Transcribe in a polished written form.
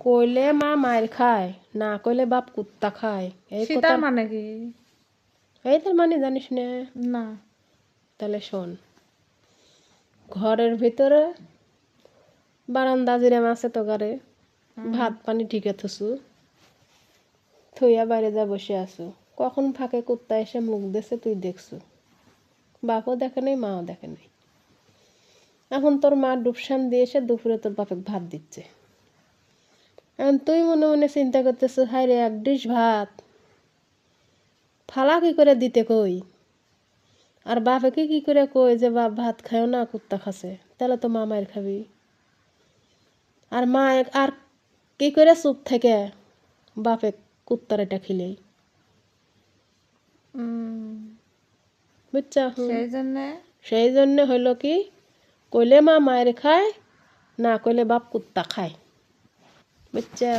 কইলে মা মায়ের খায়, না কইলে বাপ কুত্তা খায়। এই সেটার মানে কি? এই তোর মানে জানিস না? না। তাহলে শোন, ঘরের ভিতরে বারান্দা জিরাম আছে তো ঘরে, ভাত পানি ঠিকে থুসু, থইয়া বাইরে যা বসে আছো, কখন ফাঁকে কুত্তা এসে মুখ দেছে তুই দেখছু, বাপও দেখে নাই মাও দেখে নাই। এখন তোর মা ডুবসান দিয়ে এসে দুপুরে তোর বাপের ভাত দিচ্ছে, এখন তুই মনে মনে চিন্তা করতেছিস, হায় রে এক ডিশ ভাত ফালা কি করে দিতে কই, আর বাপেকে কি করে কই যে বাপ ভাত খায়ও না কুত্তা খাচ্ছে, তাহলে তো মা মায়ের খাবি। আর মা আর কি করে চুপ থেকে বাপে কুত্তার এটা খিলেই, বুঝছা? সেই জন্য হইল কি, কইলে মা মায়ের খায়, না কইলে বাপ কুত্তা খায়, বুঝছা?